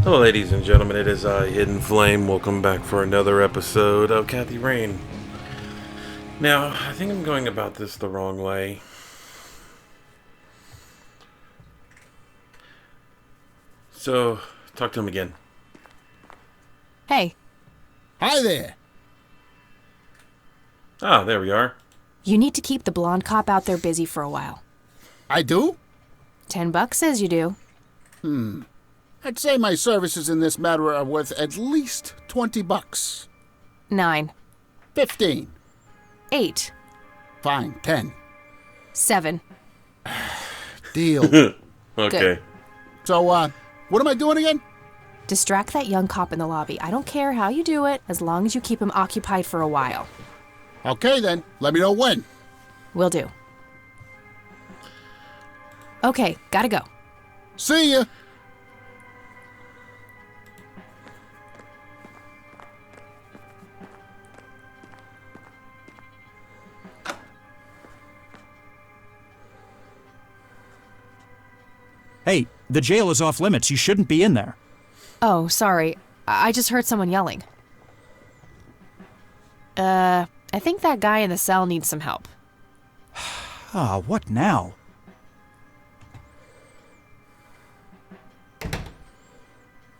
Hello, ladies and gentlemen. It is I, Hidden Flame. Welcome back for another episode of Kathy Rain. Now, I think I'm going about this the wrong way. So, talk to him again. Hey. Hi there. Ah, there we are. You need to keep the blonde cop out there busy for a while. I do? $10 says you do. I'd say my services in this matter are worth at least $20. 9. 15. 8. Fine, 10. 7. Deal. Okay. Good. So, what am I doing again? Distract that young cop in the lobby. I don't care how you do it, as long as you keep him occupied for a while. Okay then, let me know when. Will do. Okay, gotta go. See ya. Hey, the jail is off limits. You shouldn't be in there. Oh, sorry. I just heard someone yelling. I think that guy in the cell needs some help. Ah, what now?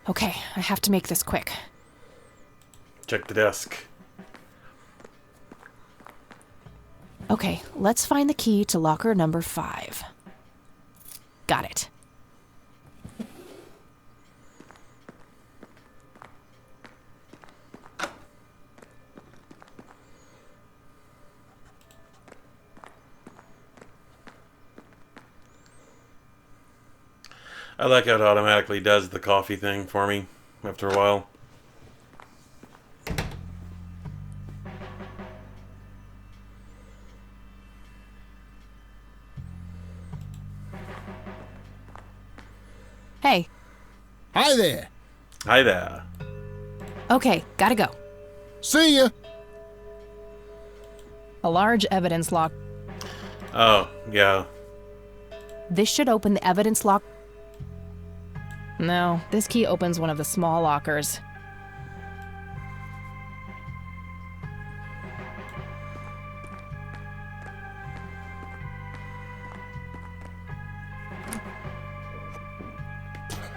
Okay, I have to make this quick. Check the desk. Okay, let's find the key to locker number 5. Got it. I like how it automatically does the coffee thing for me after a while. Hey. Hi there. Hi there. Okay, gotta go. See ya. A large evidence lock. Oh, yeah. This should open the evidence lock. No, this key opens one of the small lockers.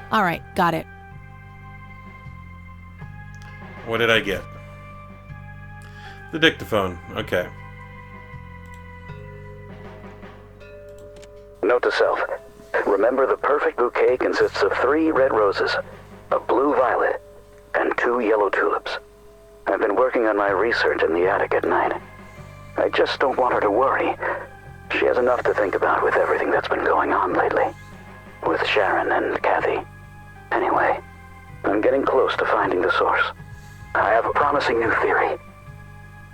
All right, got it. What did I get? The dictaphone. Okay. Note to self. Remember, the perfect bouquet consists of 3 red roses, a blue violet, and 2 yellow tulips. I've been working on my research in the attic at night. I just don't want her to worry. She has enough to think about with everything that's been going on lately. With Sharon and Kathy. Anyway, I'm getting close to finding the source. I have a promising new theory.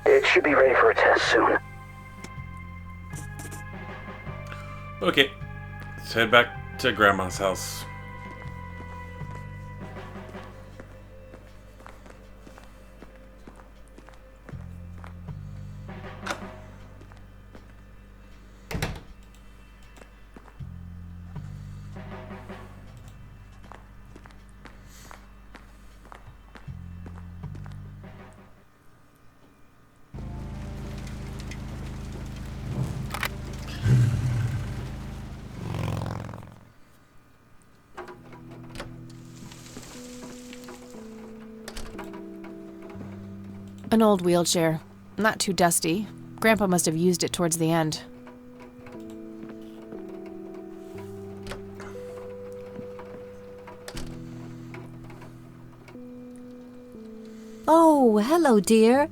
It should be ready for a test soon. Okay. Let's head back to Grandma's house. An old wheelchair. Not too dusty. Grandpa must have used it towards the end. Oh, hello, dear.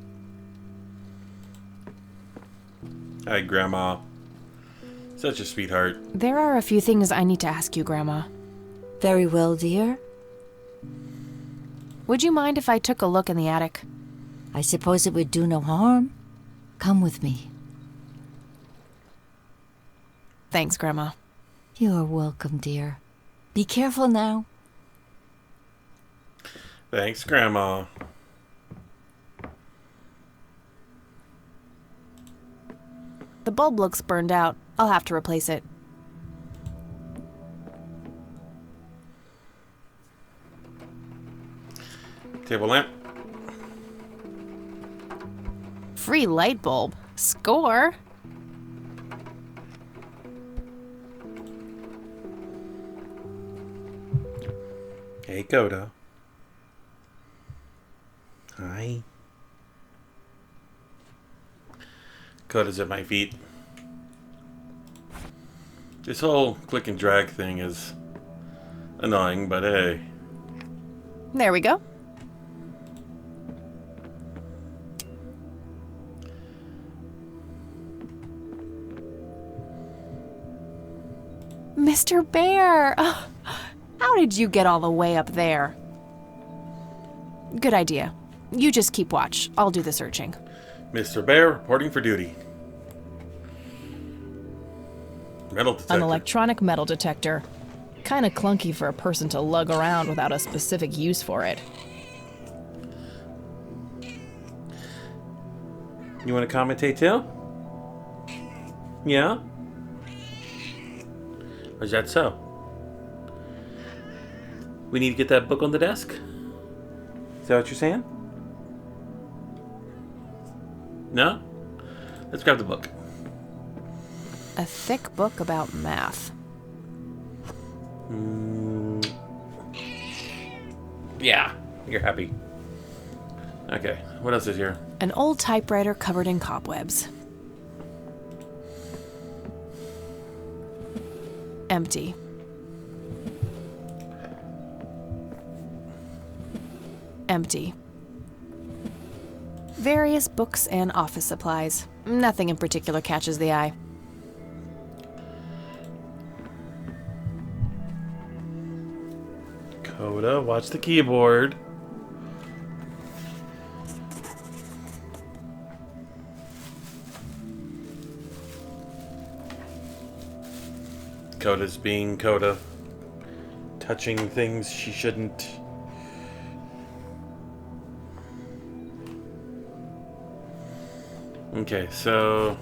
Hi, Grandma. Such a sweetheart. There are a few things I need to ask you, Grandma. Very well, dear. Would you mind if I took a look in the attic? I suppose it would do no harm. Come with me. Thanks, Grandma. You're welcome, dear. Be careful now. Thanks, Grandma. The bulb looks burned out. I'll have to replace it. Table lamp. Free light bulb. Score. Hey, Coda. Hi. Coda's at my feet. This whole click and drag thing is annoying, but hey. There we go. Mr. Bear! Oh, how did you get all the way up there? Good idea. You just keep watch. I'll do the searching. Mr. Bear reporting for duty. Metal detector. An electronic metal detector. Kinda clunky for a person to lug around without a specific use for it. You want to commentate too? Yeah? Or is that so? We need to get that book on the desk? Is that what you're saying? No? Let's grab the book. A thick book about math. Yeah, you're happy. Okay, what else is here? An old typewriter covered in cobwebs. Empty. Empty. Various books and office supplies. Nothing in particular catches the eye. Coda, watch the keyboard. Coda's being Coda. Touching things she shouldn't. Okay, so...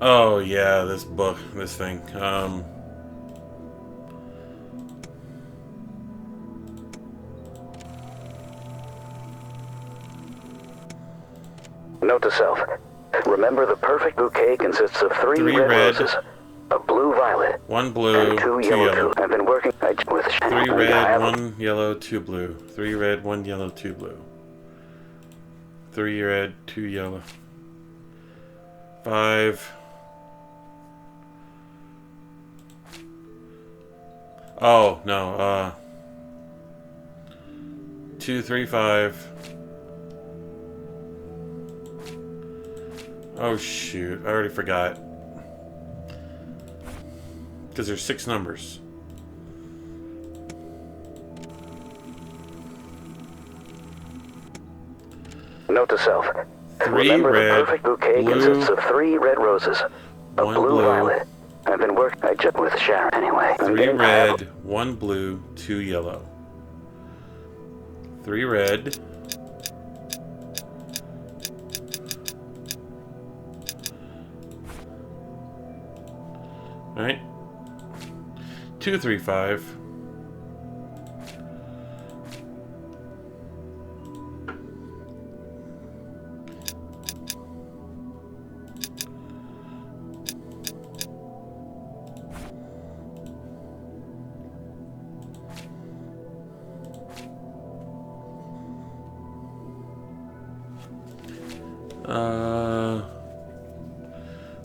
Oh, yeah, this book, this thing. Note to self. Remember, the perfect bouquet consists of three red roses, a blue violet, one blue, and two two yellow. yellow. I've been working with 3 red, 1 yellow, 2 blue. 3 red, 1 yellow, 2 blue. 3 red, 2 yellow. 5. Oh, no, 2, 3, 5. Oh, shoot. I already forgot. Because there's 6 numbers. Note to self. 3 Remember, red, the perfect bouquet blue, consists of 3 red roses, a 1 blue blue, violet. I've been working with Sharon anyway. 3 red, 1 blue, 2 yellow. 3 red. Alright. 2, 3, 5.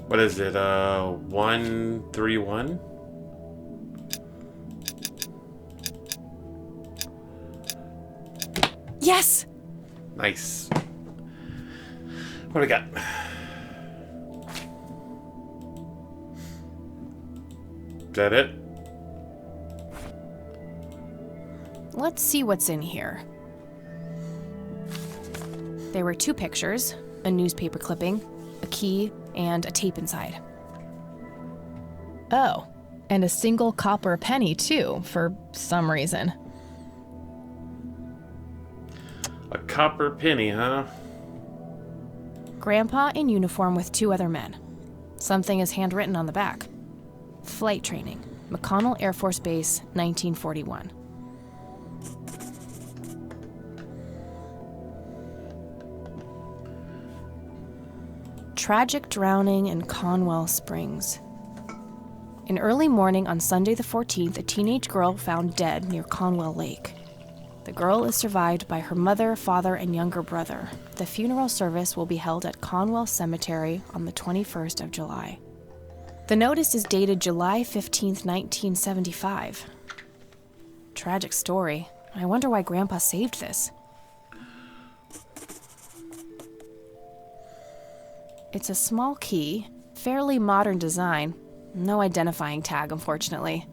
What is it? 1, 3, 1? Yes! Nice. What do we got? Is that it? Let's see what's in here. There were 2 pictures, a newspaper clipping, a key, and a tape inside. Oh, and a single copper penny, too, for some reason. A copper penny, huh? Grandpa in uniform with 2 other men. Something is handwritten on the back. Flight training. McConnell Air Force Base, 1941. Tragic drowning in Conwell Springs. In early morning on Sunday the 14th, a teenage girl found dead near Conwell Lake. The girl is survived by her mother, father, and younger brother. The funeral service will be held at Conwell Cemetery on the 21st of July. The notice is dated July 15th, 1975. Tragic story. I wonder why Grandpa saved this. It's a small key, fairly modern design. No identifying tag, unfortunately.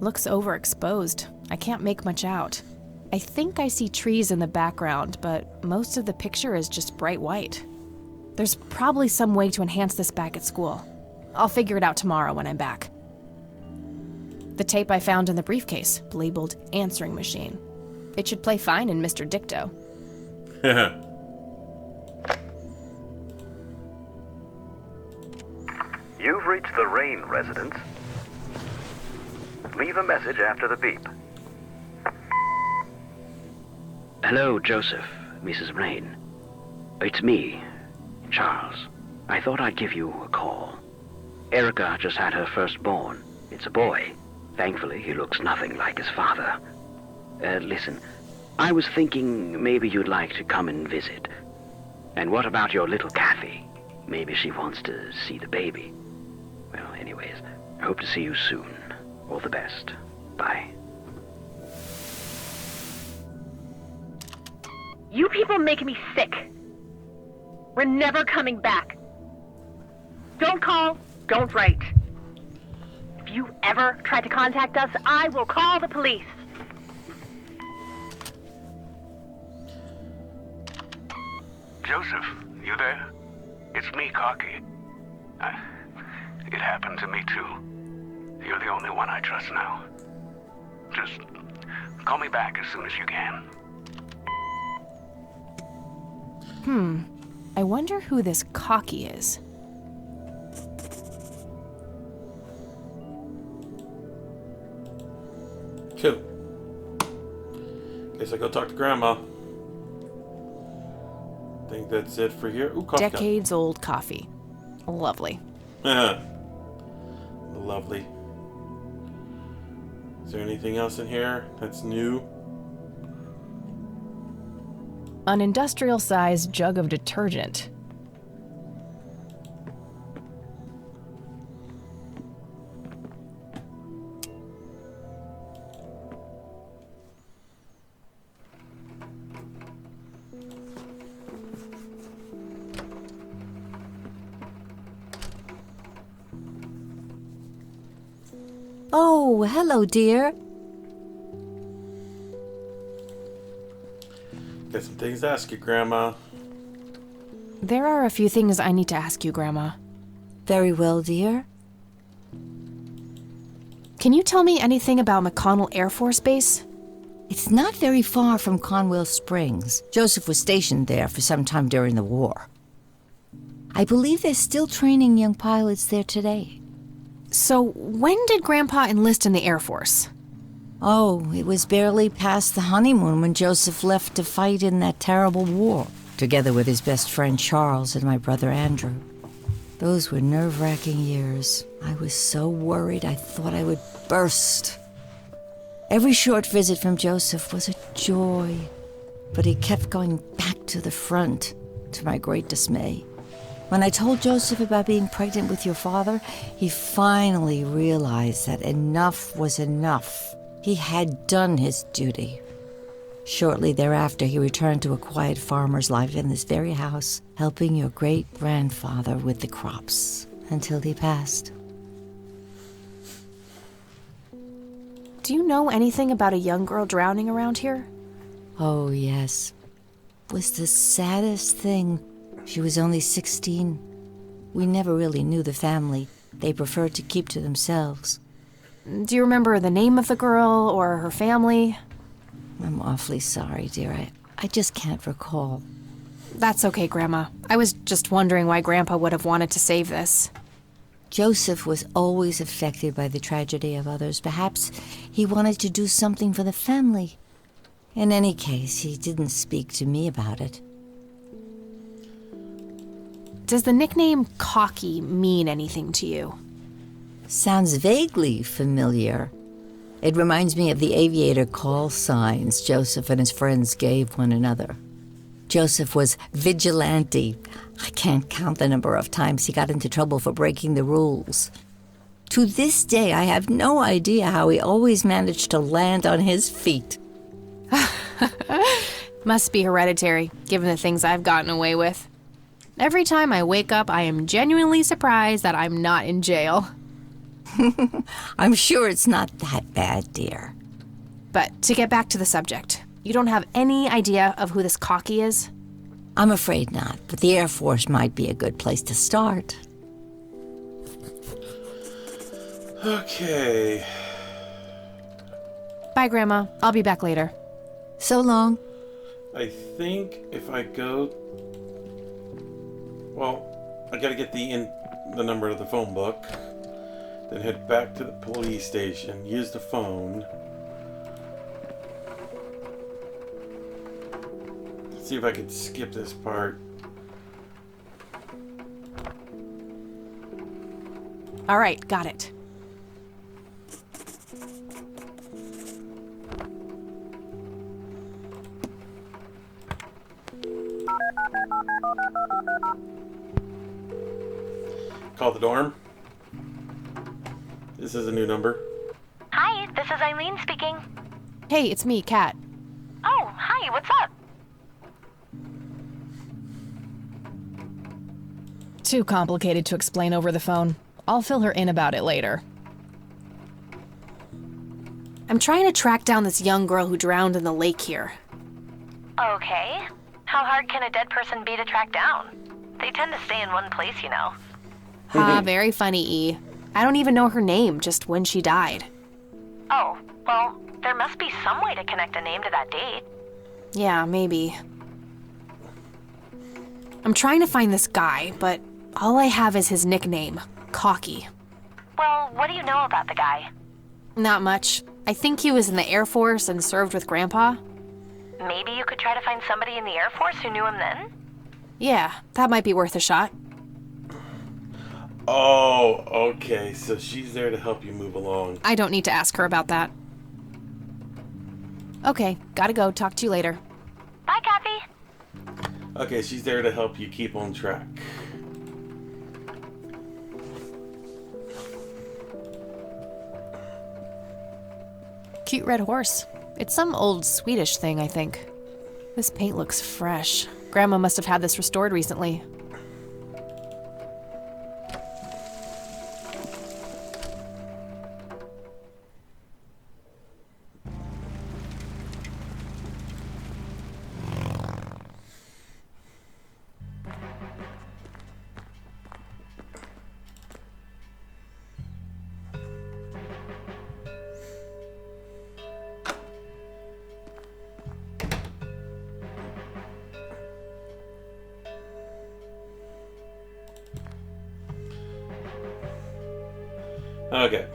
Looks overexposed. I can't make much out. I think I see trees in the background, but most of the picture is just bright white. There's probably some way to enhance this back at school. I'll figure it out tomorrow when I'm back. The tape I found in the briefcase, labeled answering machine. It should play fine in Mr. Dicto. You've reached the Rain residence. Leave a message after the beep. Hello, Joseph, Mrs. Rain. It's me, Charles. I thought I'd give you a call. Erica just had her firstborn. It's a boy. Thankfully, he looks nothing like his father. Listen, I was thinking maybe you'd like to come and visit. And what about your little Kathy? Maybe she wants to see the baby. Well, anyways, I hope to see you soon. All the best. Bye. You people make me sick. We're never coming back. Don't call, don't write. If you ever try to contact us, I will call the police. Joseph, you there? It's me, Cocky. It happened to me too. You're the only one I trust now. Just call me back as soon as you can. I wonder who this Cocky is. Cool. Guess I go talk to Grandma. Think that's it for here. Ooh, coffee cup. Decades old coffee. Lovely. Lovely. Is there anything else in here that's new? An industrial-sized jug of detergent. Oh, hello, dear. Got some things to ask you, Grandma. There are a few things I need to ask you, Grandma. Very well, dear. Can you tell me anything about McConnell Air Force Base? It's not very far from Conwell Springs. Joseph was stationed there for some time during the war. I believe they're still training young pilots there today. So, when did Grandpa enlist in the Air Force? Oh, it was barely past the honeymoon when Joseph left to fight in that terrible war, together with his best friend Charles and my brother Andrew. Those were nerve-wracking years. I was so worried I thought I would burst. Every short visit from Joseph was a joy, but he kept going back to the front, to my great dismay. When I told Joseph about being pregnant with your father, he finally realized that enough was enough. He had done his duty. Shortly thereafter, he returned to a quiet farmer's life in this very house, helping your great-grandfather with the crops, until he passed. Do you know anything about a young girl drowning around here? Oh, yes. It was the saddest thing. She was only 16. We never really knew the family. They preferred to keep to themselves. Do you remember the name of the girl or her family? I'm awfully sorry, dear. I just can't recall. That's okay, Grandma. I was just wondering why Grandpa would have wanted to save this. Joseph was always affected by the tragedy of others. Perhaps he wanted to do something for the family. In any case, he didn't speak to me about it. Does the nickname Cocky mean anything to you? Sounds vaguely familiar. It reminds me of the aviator call signs Joseph and his friends gave one another. Joseph was vigilante. I can't count the number of times he got into trouble for breaking the rules. To this day, I have no idea how he always managed to land on his feet. Must be hereditary, given the things I've gotten away with. Every time I wake up, I am genuinely surprised that I'm not in jail. I'm sure it's not that bad, dear. But to get back to the subject, you don't have any idea of who this Cocky is? I'm afraid not, but the Air Force might be a good place to start. Okay. Bye, Grandma. I'll be back later. So long. I think if I go... Well, I gotta get the number of the phone book. Then head back to the police station. Use the phone. Let's see if I can skip this part. All right, got it. Call the dorm. This is a new number. Hi, this is Eileen speaking. Hey, it's me, Kat. Oh, hi, what's up? Too complicated to explain over the phone. I'll fill her in about it later. I'm trying to track down this young girl who drowned in the lake here. Okay. How hard can a dead person be to track down? They tend to stay in one place, you know. Very funny, E. I don't even know her name, just when she died. Oh, well, there must be some way to connect a name to that date. Yeah, maybe. I'm trying to find this guy, but all I have is his nickname, Cocky. Well, what do you know about the guy? Not much. I think he was in the Air Force and served with Grandpa. Maybe you could try to find somebody in the Air Force who knew him then? Yeah, that might be worth a shot. Oh, okay. So she's there to help you move along. I don't need to ask her about that. Okay, gotta go. Talk to you later. Bye, Kathy. Okay, she's there to help you keep on track. Cute red horse. It's some old Swedish thing, I think. This paint looks fresh. Grandma must have had this restored recently. Okay.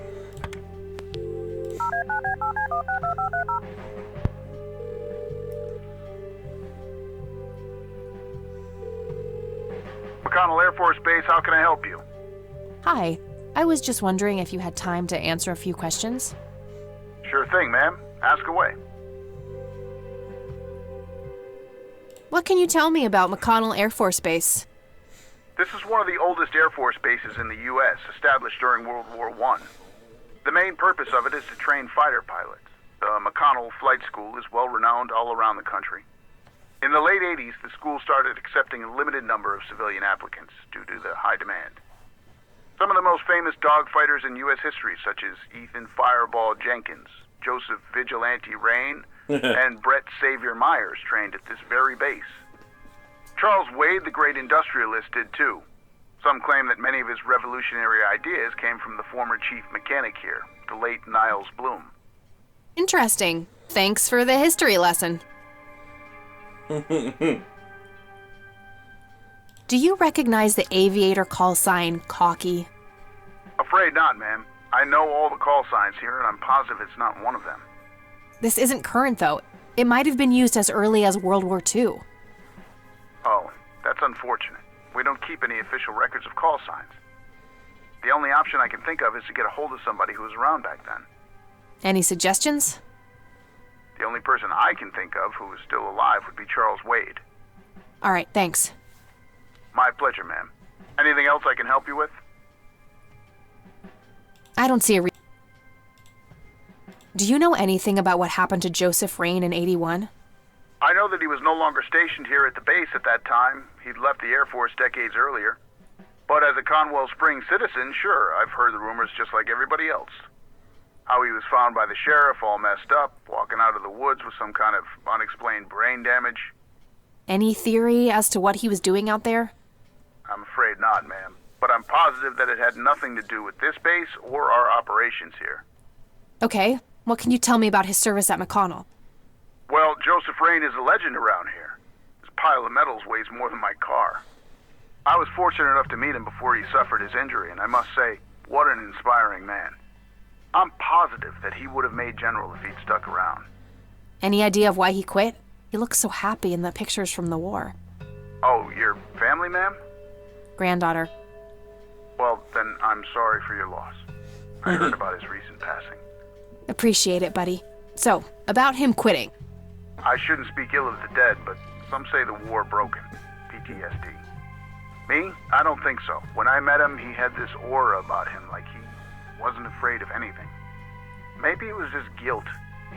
McConnell Air Force Base, how can I help you? Hi. I was just wondering if you had time to answer a few questions. Sure thing, ma'am. Ask away. What can you tell me about McConnell Air Force Base? This is one of the oldest Air Force bases in the U.S., established during World War I. The main purpose of it is to train fighter pilots. The McConnell Flight School is well renowned all around the country. In the late 80s, the school started accepting a limited number of civilian applicants due to the high demand. Some of the most famous dogfighters in U.S. history, such as Ethan Fireball Jenkins, Joseph Vigilante Rain, and Brett Savior Myers, trained at this very base. Charles Wade, the great industrialist, did too. Some claim that many of his revolutionary ideas came from the former chief mechanic here, the late Niles Bloom. Interesting. Thanks for the history lesson. Do you recognize the aviator call sign Cocky? afraid not, ma'am. I know all the call signs here, and I'm positive it's not one of them. This isn't current, though. It might have been used as early as World War II. Oh, that's unfortunate. We don't keep any official records of call signs. The only option I can think of is to get a hold of somebody who was around back then. Any suggestions? The only person I can think of who is still alive would be Charles Wade. All right, thanks. My pleasure, ma'am. Anything else I can help you with? I don't see a reason. Do you know anything about what happened to Joseph Rain in 81? I know that he was no longer stationed here at the base at that time. He'd left the Air Force decades earlier. But as a Conwell Springs citizen, sure, I've heard the rumors just like everybody else. How he was found by the sheriff all messed up, walking out of the woods with some kind of unexplained brain damage. Any theory as to what he was doing out there? I'm afraid not, ma'am. But I'm positive that it had nothing to do with this base or our operations here. Okay, what can you tell me about his service at McConnell? Well, Joseph Rain is a legend around here. This pile of metals weighs more than my car. I was fortunate enough to meet him before he suffered his injury, and I must say, what an inspiring man. I'm positive that he would have made General if he'd stuck around. Any idea of why he quit? He looks so happy in the pictures from the war. Oh, your family, ma'am? Granddaughter. Well, then I'm sorry for your loss. I heard about his recent passing. Appreciate it, buddy. So, about him quitting. I shouldn't speak ill of the dead, but some say the war broke him. PTSD. Me? I don't think so. When I met him, he had this aura about him, like he wasn't afraid of anything. Maybe it was just guilt.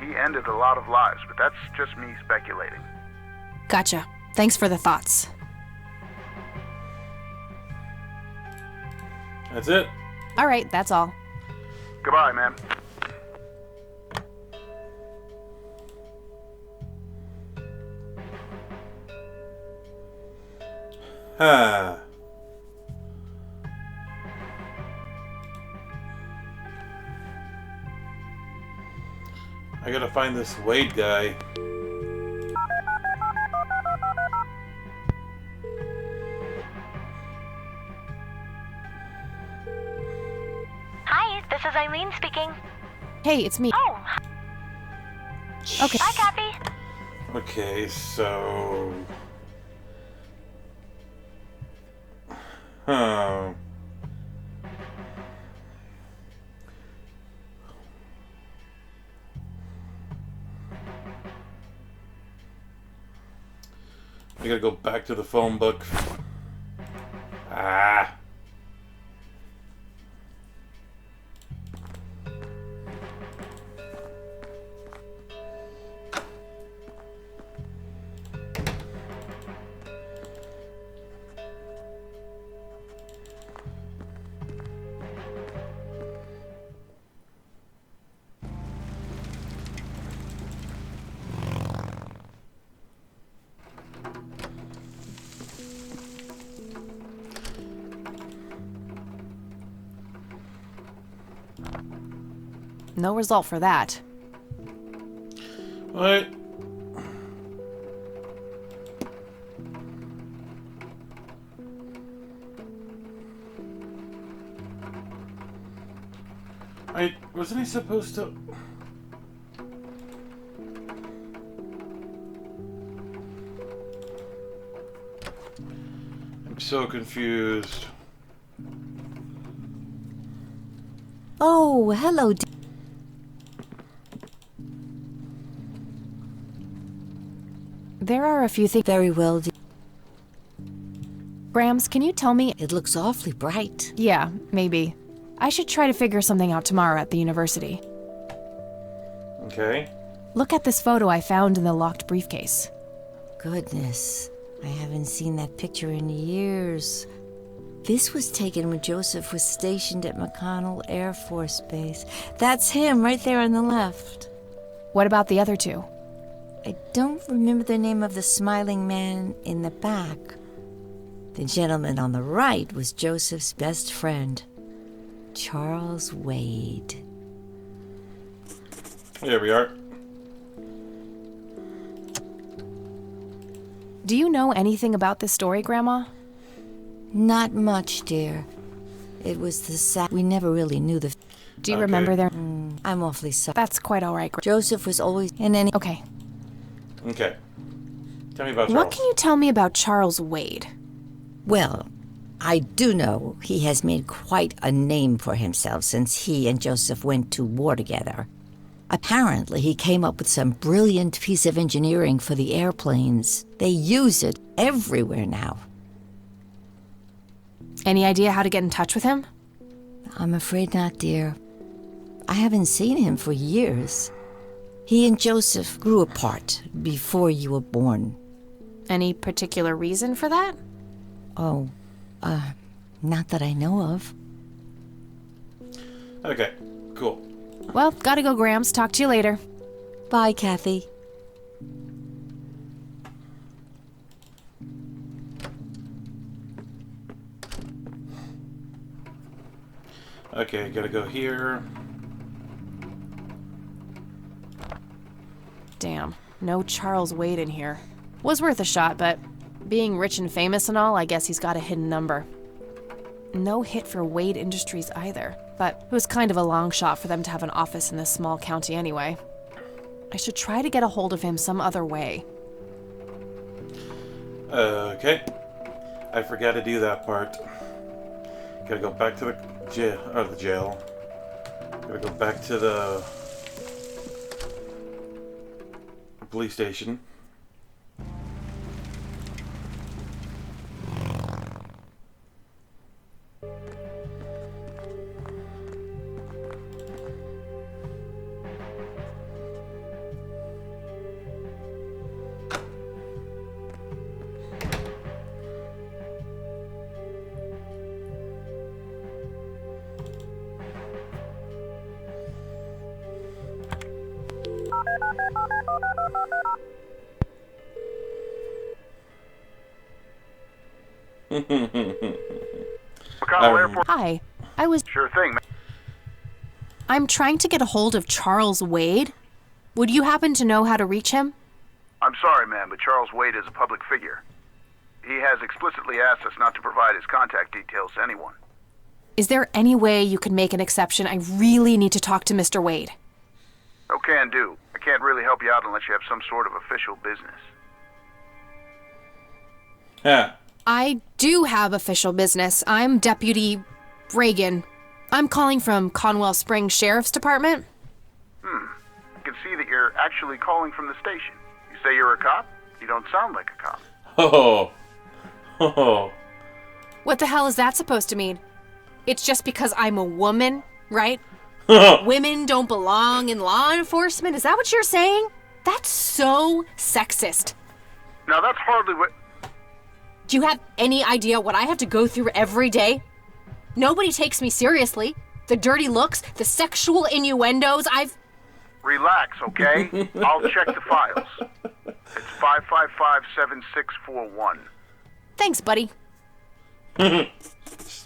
He ended a lot of lives, but that's just me speculating. Gotcha. Thanks for the thoughts. That's it. All right, that's all. Goodbye, ma'am. Ha. I gotta find this Wade guy. Hi, this is Eileen speaking. Hey, it's me. Oh. Okay. Hi, Kathy. Okay, so... Huh. I gotta go back to the phone book. Ah. No result for that. What? Wasn't I supposed to... I'm so confused. Oh, hello, There are a few things. Very well, Grams, can you tell me? It looks awfully bright. Yeah, maybe. I should try to figure something out tomorrow at the university. Okay. Look at this photo I found in the locked briefcase. Goodness, I haven't seen that picture in years. This was taken when Joseph was stationed at McConnell Air Force Base. That's him right there on the left. What about the other two? I don't remember the name of the smiling man in the back. The gentleman on the right was Joseph's best friend, Charles Wade. There we are. Do you know anything about this story, Grandma? Not much, dear. It was the we never really knew the... Do you remember their... I'm awfully sorry. That's quite all right. Joseph was always in any... Okay. Okay. Tell me about Charles. What can you tell me about Charles Wade? Well, I do know he has made quite a name for himself since he and Joseph went to war together. Apparently, he came up with some brilliant piece of engineering for the airplanes. They use it everywhere now. Any idea how to get in touch with him? I'm afraid not, dear. I haven't seen him for years. He and Joseph grew apart before you were born. Any particular reason for that? Oh, not that I know of. Okay, cool. Well, gotta go, Grams. Talk to you later. Bye, Kathy. Okay, gotta go here. Damn, no Charles Wade in here. Was worth a shot, but being rich and famous and all, I guess he's got a hidden number. No hit for Wade Industries either, but it was kind of a long shot for them to have an office in this small county anyway. I should try to get a hold of him some other way. Okay. I forgot to do that part. Gotta go back to the jail. Gotta go back to the police station. McConnell Airport. Hi, Sure thing, man. I'm trying to get a hold of Charles Wade. Would you happen to know how to reach him? I'm sorry, man, but Charles Wade is a public figure. He has explicitly asked us not to provide his contact details to anyone. Is there any way you could make an exception? I really need to talk to Mr. Wade. Oh, can do. I can't really help you out unless you have some sort of official business. Yeah. I do have official business. I'm Deputy Reagan. I'm calling from Conwell Springs Sheriff's Department. I can see that you're actually calling from the station. You say you're a cop? You don't sound like a cop. Oh. What the hell is that supposed to mean? It's just because I'm a woman, right? Women don't belong in law enforcement? Is that what you're saying? That's so sexist. Now, that's hardly what... Do you have any idea what I have to go through every day? Nobody takes me seriously. The dirty looks, the sexual innuendos, Relax, okay? I'll check the files. It's 555-7641. Thanks, buddy.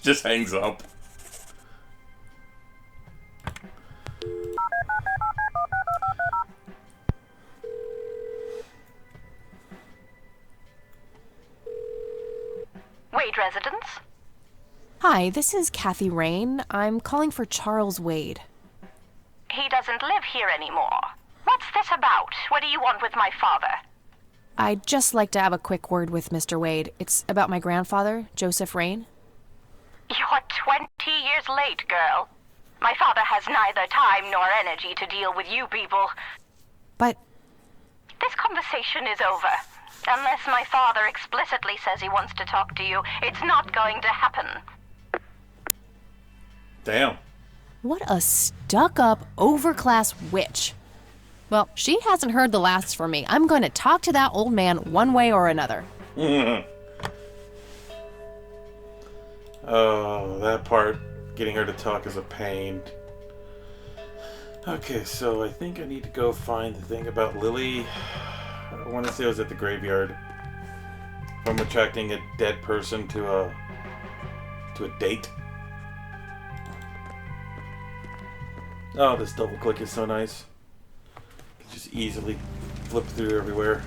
Just hangs up. Wade residence? Hi, this is Kathy Rain. I'm calling for Charles Wade. He doesn't live here anymore. What's this about? What do you want with my father? I'd just like to have a quick word with Mr. Wade. It's about my grandfather, Joseph Rain. You're 20 years late, girl. My father has neither time nor energy to deal with you people. But... This conversation is over. Unless my father explicitly says he wants to talk to you, it's not going to happen. Damn. What a stuck-up, overclass witch. Well, she hasn't heard the last from me. I'm going to talk to that old man one way or another. Oh, that part, getting her to talk is a pain. Okay, so I think I need to go find the thing about Lily. I want to say it was at the graveyard. If I'm attracting a dead person to a date. Oh, this double click is so nice. Just easily flip through everywhere.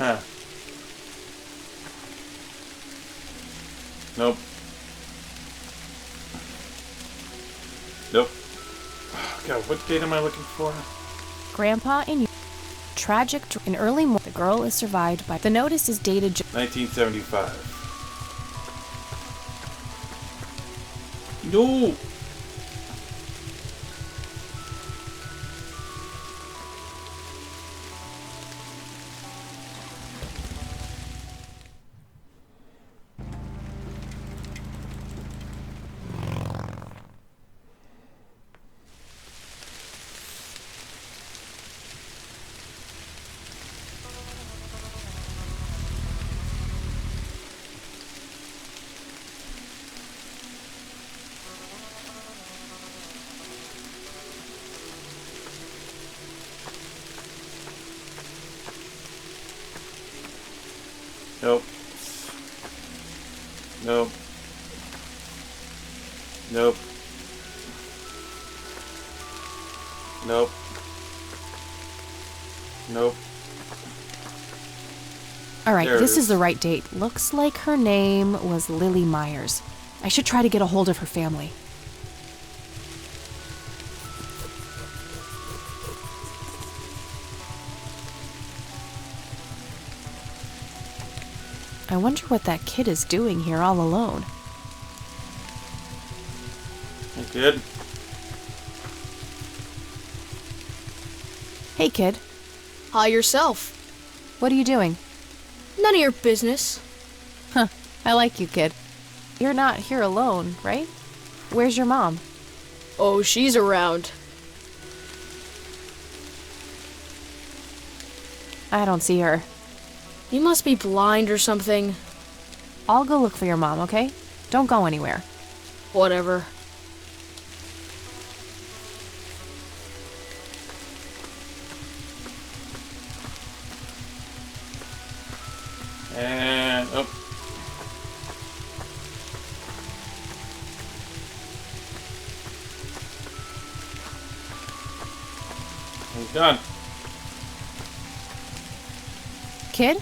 Huh. Nope. Nope. God, what date am I looking for? Grandpa and tragic in early morning. The girl is survived by. The notice is dated 1975. No! Nope. Nope. Nope. Nope. Nope. Alright, There it this is is. the right date. Looks like her name was Lily Myers. I should try to get a hold of her family. I wonder what that kid is doing here all alone. Good. Hey, kid. Hi yourself. What are you doing? None of your business. Huh. I like you, kid. You're not here alone, right? Where's your mom? Oh, she's around. I don't see her. You must be blind or something. I'll go look for your mom, okay? Don't go anywhere. Whatever. And oh. He's done. Kid?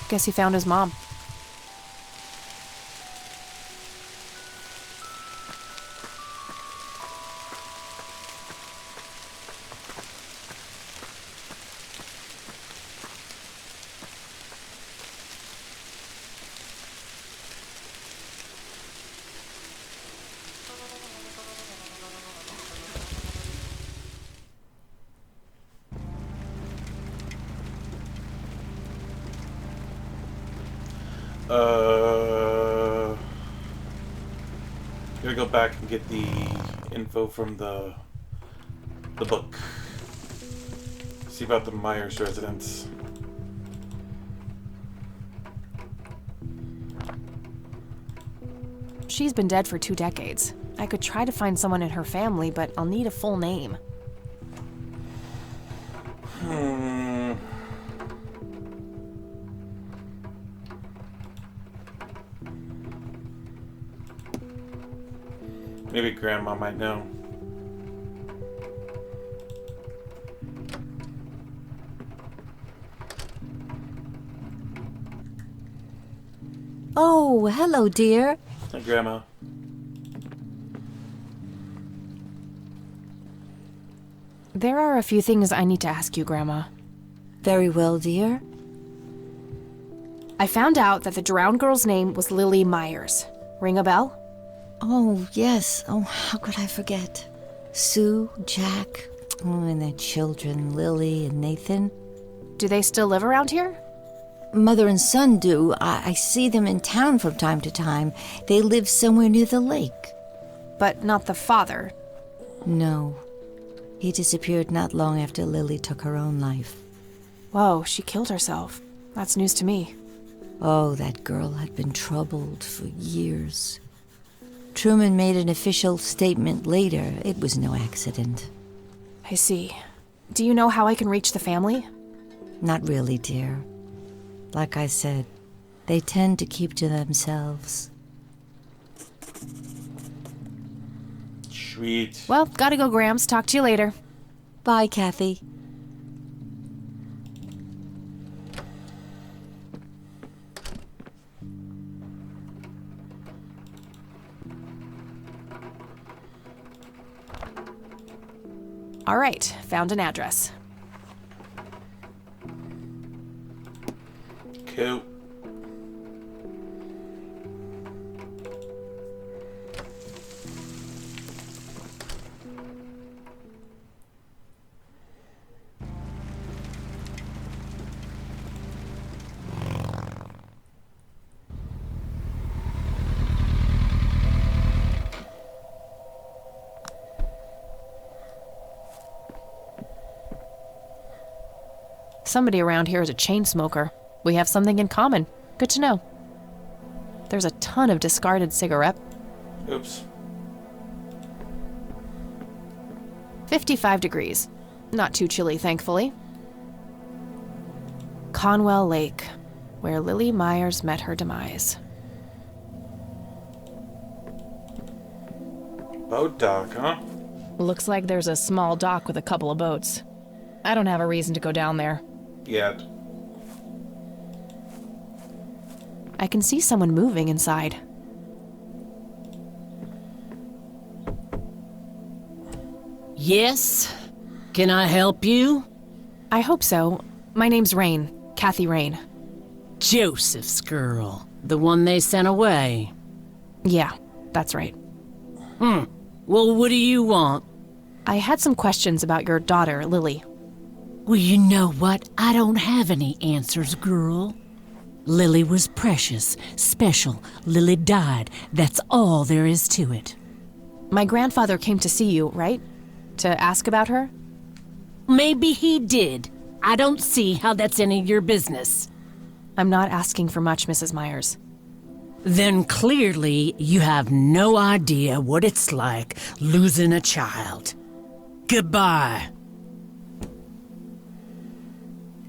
Guess he found his mom. Gotta go back and get the info from the book. See about the Myers residence. She's been dead for 2 decades. I could try to find someone in her family, but I'll need a full name. Maybe Grandma might know. Oh, hello, dear. Hi, Grandma. There are a few things I need to ask you, Grandma. Very well, dear. I found out that the drowned girl's name was Lily Myers. Ring a bell? Oh, yes. Oh, how could I forget? Sue, Jack, and their children, Lily and Nathan. Do they still live around here? Mother and son do. I see them in town from time to time. They live somewhere near the lake. But not the father. No. He disappeared not long after Lily took her own life. Whoa, she killed herself. That's news to me. Oh, that girl had been troubled for years. Truman made an official statement later. It was no accident. I see. Do you know how I can reach the family? Not really, dear. Like I said, they tend to keep to themselves. Sweet. Well, gotta go, Grams. Talk to you later. Bye, Kathy. All right, found an address. Cool. Somebody around here is a chain smoker. We have something in common. Good to know. There's a ton of discarded cigarette. Oops. 55 degrees. Not too chilly, thankfully. Conwell Lake, where Lily Myers met her demise. Boat dock, huh? Looks like there's a small dock with a couple of boats. I don't have a reason to go down there. Yet. I can see someone moving inside. Yes? Can I help you? I hope so. My name's Rain. Kathy Rain. Joseph's girl. The one they sent away. Yeah, that's right. Well, what do you want? I had some questions about your daughter, Lily. Well, you know what? I don't have any answers, girl. Lily was precious, special. Lily died. That's all there is to it. My grandfather came to see you, right? To ask about her? Maybe he did. I don't see how that's any of your business. I'm not asking for much, Mrs. Myers. Then clearly you have no idea what it's like losing a child. Goodbye.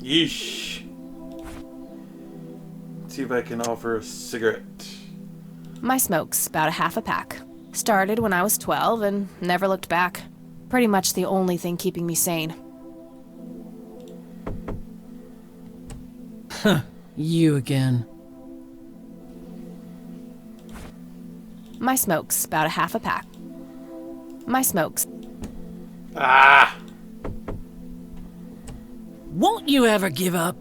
Yeesh. Let's see if I can offer a cigarette. My smoke's about a half a pack. Started when I was 12 and never looked back. Pretty much the only thing keeping me sane. Huh. You again. My smoke's about a half a pack. My smoke's... Ah! Won't you ever give up?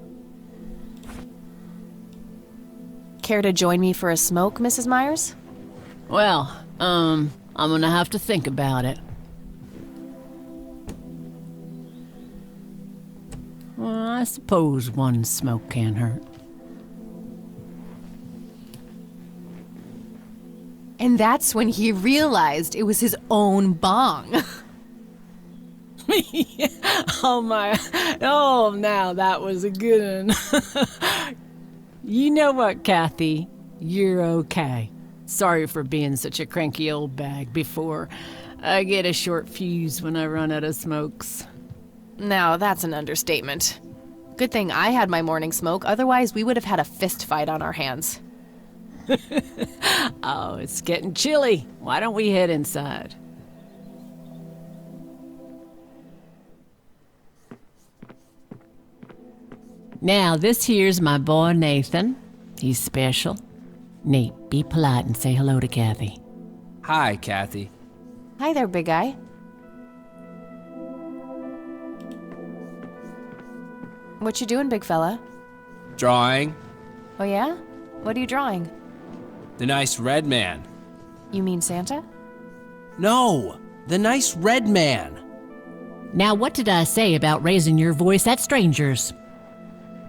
Care to join me for a smoke, Mrs. Myers? Well, I'm gonna have to think about it. Well, I suppose one smoke can't hurt. And that's when he realized it was his own bong. Oh, now that was a good one. You know what, Kathy? You're okay. Sorry for being such a cranky old bag before. I get a short fuse when I run out of smokes. Now, that's an understatement. Good thing I had my morning smoke, otherwise we would have had a fist fight on our hands. Oh, it's getting chilly. Why don't we head inside? Now, this here's my boy Nathan. He's special. Nate, be polite and say hello to Kathy. Hi, Kathy. Hi there, big guy. What you doing, big fella? Drawing. Oh yeah? What are you drawing? The nice red man. You mean Santa? No, the nice red man. Now, what did I say about raising your voice at strangers?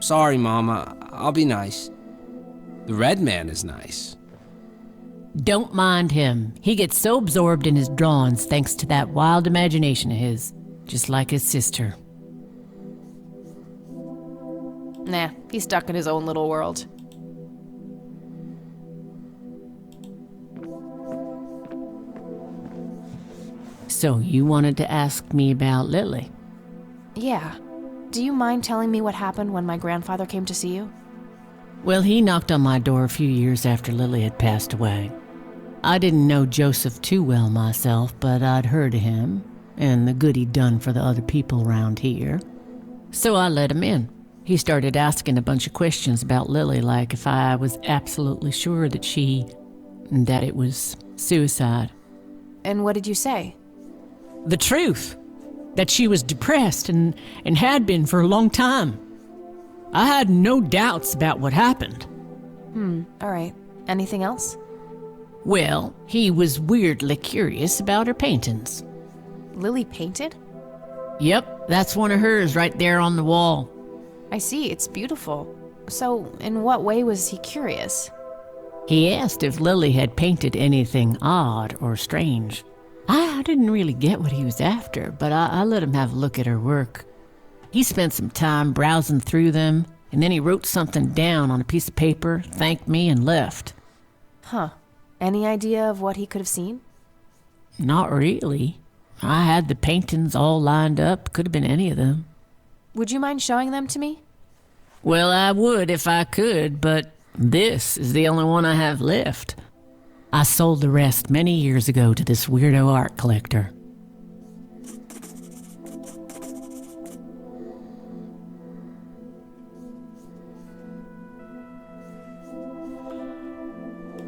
Sorry, Mama. I'll be nice. The red man is nice. Don't mind him. He gets so absorbed in his drawings thanks to that wild imagination of his, just like his sister. Nah, he's stuck in his own little world. So you wanted to ask me about Lily? Yeah. Do you mind telling me what happened when my grandfather came to see you? Well, he knocked on my door a few years after Lily had passed away. I didn't know Joseph too well myself, but I'd heard of him and the good he'd done for the other people around here. So I let him in. He started asking a bunch of questions about Lily, like if I was absolutely sure that it was suicide. And what did you say? The truth. that she was depressed and had been for a long time. I had no doubts about what happened. All right. Anything else? Well, he was weirdly curious about her paintings. Lily painted? Yep, that's one of hers right there on the wall. I see, it's beautiful. So, in what way was he curious? He asked if Lily had painted anything odd or strange. I didn't really get what he was after, but I let him have a look at her work. He spent some time browsing through them, and then he wrote something down on a piece of paper, thanked me, and left. Huh. Any idea of what he could have seen? Not really. I had the paintings all lined up. Could have been any of them. Would you mind showing them to me? Well, I would if I could, but this is the only one I have left. I sold the rest many years ago to this weirdo art collector.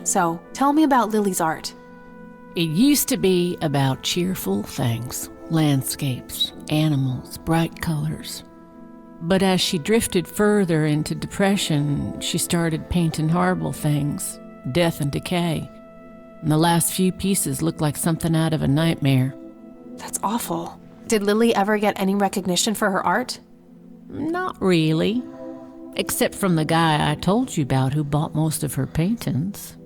So, tell me about Lily's art. It used to be about cheerful things, landscapes, animals, bright colors. But as she drifted further into depression, she started painting horrible things, death and decay. And the last few pieces looked like something out of a nightmare. That's awful. Did Lily ever get any recognition for her art? Not really. Except from the guy I told you about who bought most of her paintings.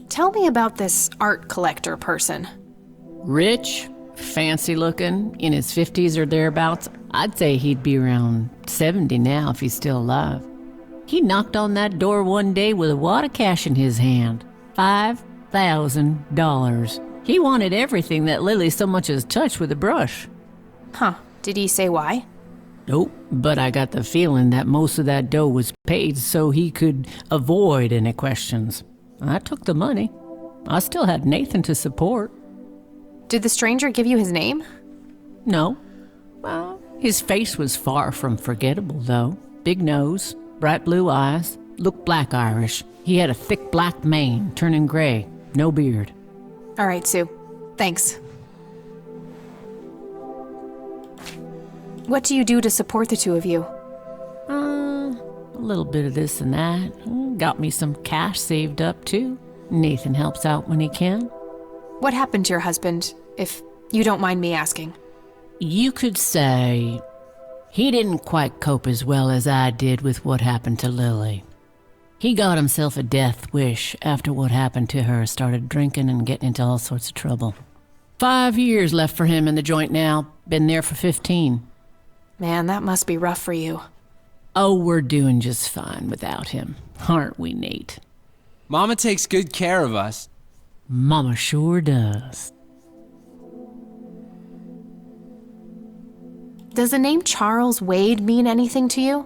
Tell me about this art collector person. Rich, fancy looking, in his 50s or thereabouts. I'd say he'd be around 70 now if he's still alive. He knocked on that door one day with a wad of cash in his hand. $5,000. He wanted everything that Lily so much as touched with a brush. Huh. Did he say why? Nope, but I got the feeling that most of that dough was paid so he could avoid any questions. I took the money. I still had Nathan to support. Did the stranger give you his name? No. Well, his face was far from forgettable, though. Big nose, bright blue eyes, looked black Irish. He had a thick black mane, turning gray, no beard. All right, Sue. Thanks. What do you do to support the two of you? A little bit of this and that. Got me some cash saved up, too. Nathan helps out when he can. What happened to your husband, if you don't mind me asking? You could say he didn't quite cope as well as I did with what happened to Lily. He got himself a death wish after what happened to her, started drinking and getting into all sorts of trouble. 5 years left for him in the joint now. Been there for 15. Man, that must be rough for you. Oh, we're doing just fine without him, aren't we, Nate? Mama takes good care of us. Mama sure does. Does the name Charles Wade mean anything to you?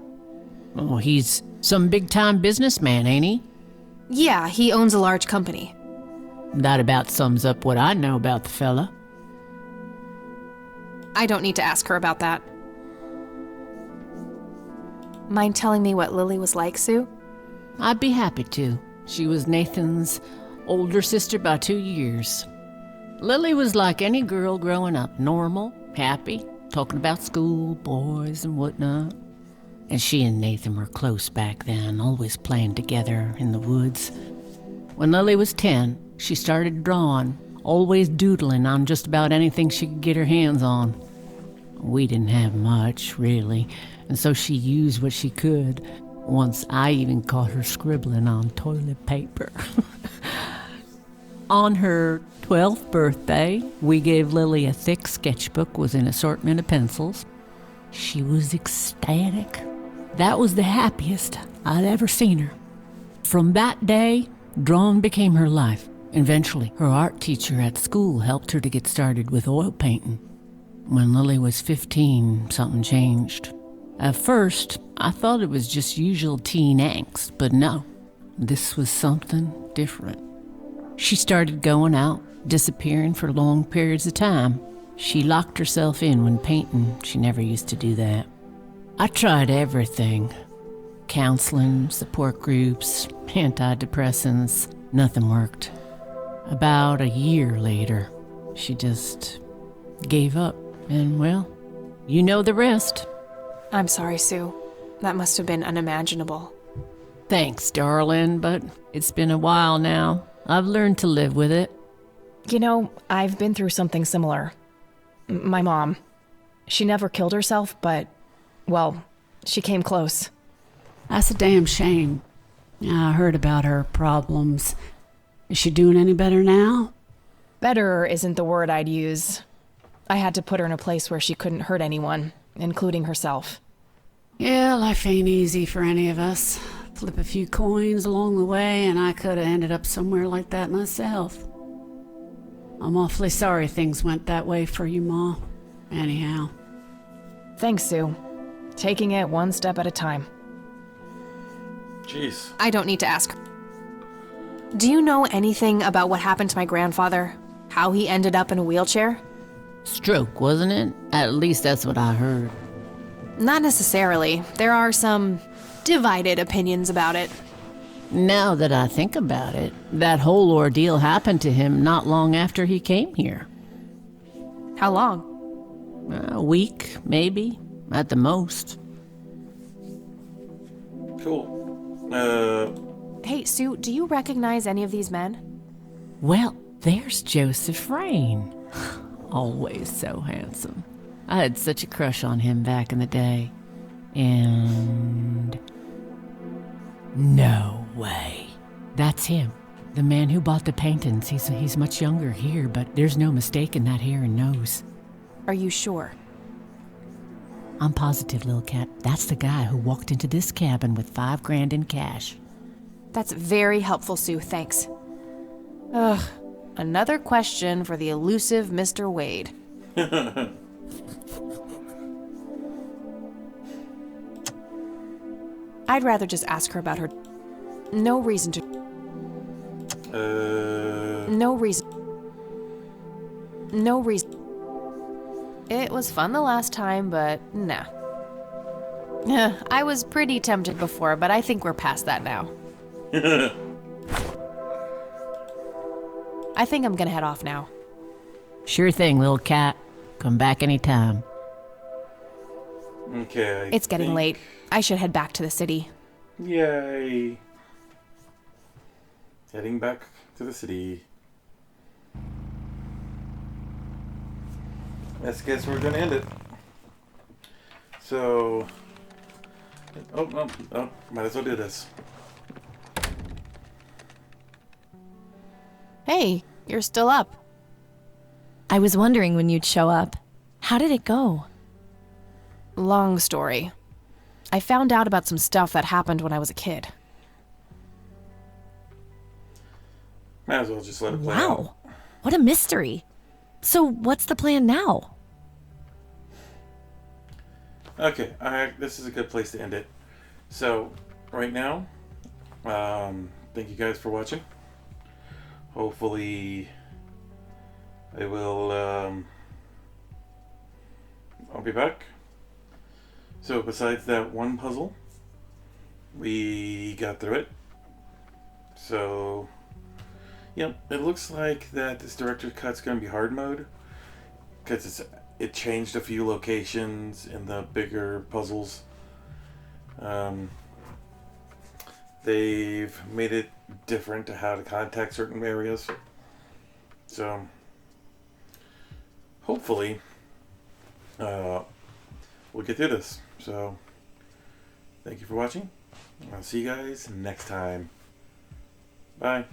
Oh, he's some big-time businessman, ain't he? Yeah, he owns a large company. That about sums up what I know about the fella. I don't need to ask her about that. Mind telling me what Lily was like, Sue? I'd be happy to. She was Nathan's older sister by 2 years. Lily was like any girl growing up, normal, happy, talking about school, boys, and whatnot. And she and Nathan were close back then, always playing together in the woods. When Lily was 10, she started drawing, always doodling on just about anything she could get her hands on. We didn't have much, really, and so she used what she could. Once I even caught her scribbling on toilet paper. On her 12th birthday, we gave Lily a thick sketchbook with an assortment of pencils. She was ecstatic. That was the happiest I'd ever seen her. From that day, drawing became her life. Eventually, her art teacher at school helped her to get started with oil painting. When Lily was 15, something changed. At first, I thought it was just usual teen angst, but no, this was something different. She started going out, disappearing for long periods of time. She locked herself in when painting. She never used to do that. I tried everything. Counseling, support groups, antidepressants. Nothing worked. About a year later, she just gave up. And, well, you know the rest. I'm sorry, Sue. That must have been unimaginable. Thanks, darling, but it's been a while now. I've learned to live with it. You know, I've been through something similar. My mom. She never killed herself, but, well, she came close. That's a damn shame. I heard about her problems. Is she doing any better now? Better isn't the word I'd use. I had to put her in a place where she couldn't hurt anyone, including herself. Yeah, life ain't easy for any of us. Flip a few coins along the way, and I could have ended up somewhere like that myself. I'm awfully sorry things went that way for you, Ma. Anyhow. Thanks, Sue. Taking it one step at a time. Jeez. I don't need to ask. Do you know anything about what happened to my grandfather? How he ended up in a wheelchair? Stroke, wasn't it? At least that's what I heard. Not necessarily. There are some divided opinions about it. Now that I think about it, that whole ordeal happened to him not long after he came here. How long? A week, maybe, at the most. Cool. Hey, Sue, do you recognize any of these men? Well, there's Joseph Rain. Always so handsome. I had such a crush on him back in the day. And... no way. That's him. The man who bought the paintings. He's much younger here, but there's no mistaking that hair and nose. Are you sure? I'm positive, little cat. That's the guy who walked into this cabin with $5,000 in cash. That's very helpful, Sue. Thanks. Ugh. Another question for the elusive Mr. Wade. I'd rather just ask her about her... No reason to... No reason. No reason. It was fun the last time, but nah. I was pretty tempted before, but I think we're past that now. I think I'm gonna head off now. Sure thing, little cat. Come back anytime. Okay. It's getting late. I should head back to the city. Yay. Heading back to the city. Let's guess we're gonna end it. So... Oh, might as well do this. Hey, you're still up. I was wondering when you'd show up. How did it go? Long story. I found out about some stuff that happened when I was a kid. Might as well just let it play out. Wow. What a mystery. So what's the plan now? Okay, this is a good place to end it. So, right now, thank you guys for watching. Hopefully, I will, I'll be back. So, besides that one puzzle, we got through it. So, yep, it looks like that this director's cut's going to be hard mode, because it changed a few locations in the bigger puzzles. They've made it different to how to contact certain areas. So, hopefully, we'll get through this. So, thank you for watching. I'll see you guys next time. Bye.